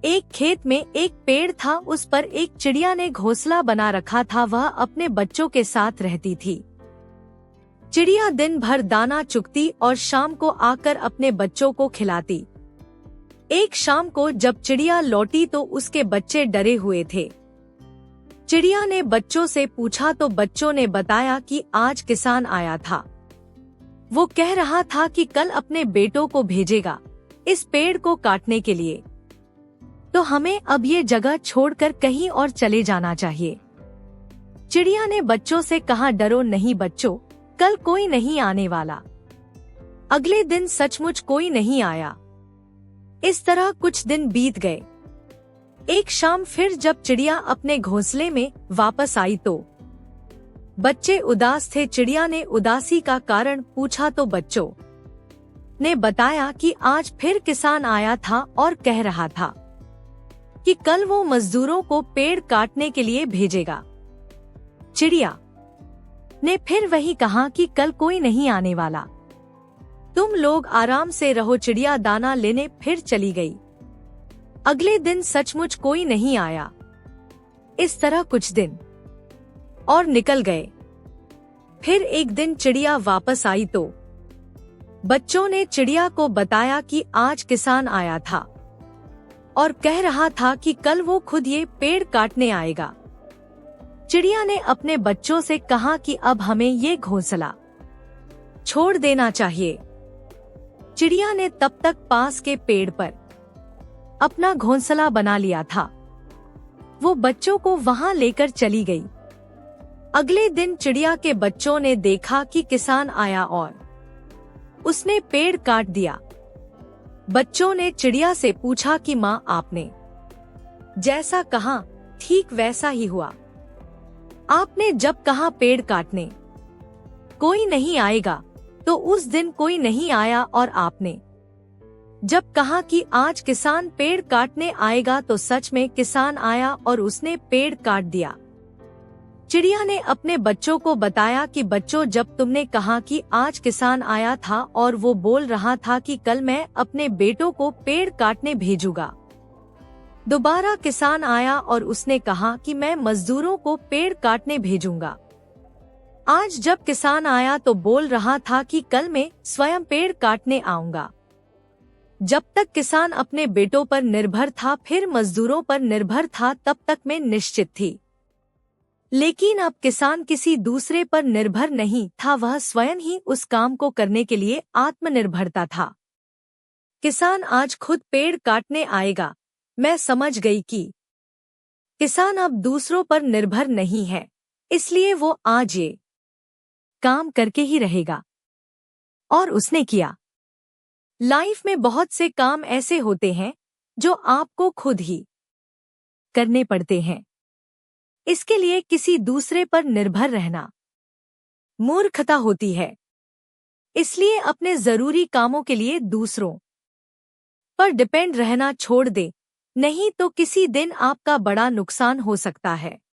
एक खेत में एक पेड़ था, उस पर एक चिड़िया ने घोंसला बना रखा था। वह अपने बच्चों के साथ रहती थी। चिड़िया दिन भर दाना चुगती और शाम को आकर अपने बच्चों को खिलाती। एक शाम को जब चिड़िया लौटी तो उसके बच्चे डरे हुए थे। चिड़िया ने बच्चों से पूछा तो बच्चों ने बताया कि आज किसान आया था। वो कह रहा था कि कल अपने बेटों को भेजेगा इस पेड़ को काटने के लिए, तो हमें अब ये जगह छोड़कर कहीं और चले जाना चाहिए। चिड़िया ने बच्चों से कहा, डरो नहीं बच्चों, कल कोई नहीं आने वाला। अगले दिन सचमुच कोई नहीं आया। इस तरह कुछ दिन बीत गए। एक शाम फिर जब चिड़िया अपने घोंसले में वापस आई तो बच्चे उदास थे। चिड़िया ने उदासी का कारण पूछा तो बच्चों ने बताया कि आज फिर किसान आया था और कह रहा था कि कल वो मजदूरों को पेड़ काटने के लिए भेजेगा। चिड़िया ने फिर वही कहा कि कल कोई नहीं आने वाला, तुम लोग आराम से रहो। चिड़िया दाना लेने फिर चली गई। अगले दिन सचमुच कोई नहीं आया। इस तरह कुछ दिन और निकल गए। फिर एक दिन चिड़िया वापस आई तो बच्चों ने चिड़िया को बताया कि आज किसान आया था और कह रहा था कि कल वो खुद ये पेड़ काटने आएगा। चिड़िया ने अपने बच्चों से कहा कि अब हमें ये घोंसला छोड़ देना चाहिए। चिड़िया ने तब तक पास के पेड़ पर अपना घोंसला बना लिया था। वो बच्चों को वहां लेकर चली गई। अगले दिन चिड़िया के बच्चों ने देखा कि किसान आया और उसने पेड़ काट दिया। बच्चों ने चिड़िया से पूछा कि माँ, आपने जैसा कहा ठीक वैसा ही हुआ। आपने जब कहा पेड़ काटने कोई नहीं आएगा तो उस दिन कोई नहीं आया, और आपने जब कहा कि आज किसान पेड़ काटने आएगा तो सच में किसान आया और उसने पेड़ काट दिया। चिड़िया ने अपने बच्चों को बताया कि बच्चों, जब तुमने कहा कि आज किसान आया था और वो बोल रहा था कि कल मैं अपने बेटों को पेड़ काटने भेजूंगा, दोबारा किसान आया और उसने कहा कि मैं मजदूरों को पेड़ काटने भेजूंगा। आज जब किसान आया तो बोल रहा था कि कल मैं स्वयं पेड़ काटने आऊंगा। जब तक किसान अपने बेटों पर निर्भर था, फिर मजदूरों पर निर्भर था, तब तक मैं निश्चित थी। लेकिन अब किसान किसी दूसरे पर निर्भर नहीं था, वह स्वयं ही उस काम को करने के लिए आत्मनिर्भरता था। किसान आज खुद पेड़ काटने आएगा। मैं समझ गई कि किसान अब दूसरों पर निर्भर नहीं है, इसलिए वो आज ये काम करके ही रहेगा। और उसने किया। लाइफ में बहुत से काम ऐसे होते हैं जो आपको खुद ही करने पड़ते हैं। इसके लिए किसी दूसरे पर निर्भर रहना मूर्खता होती है। इसलिए अपने जरूरी कामों के लिए दूसरों पर डिपेंड रहना छोड़ दे, नहीं तो किसी दिन आपका बड़ा नुकसान हो सकता है।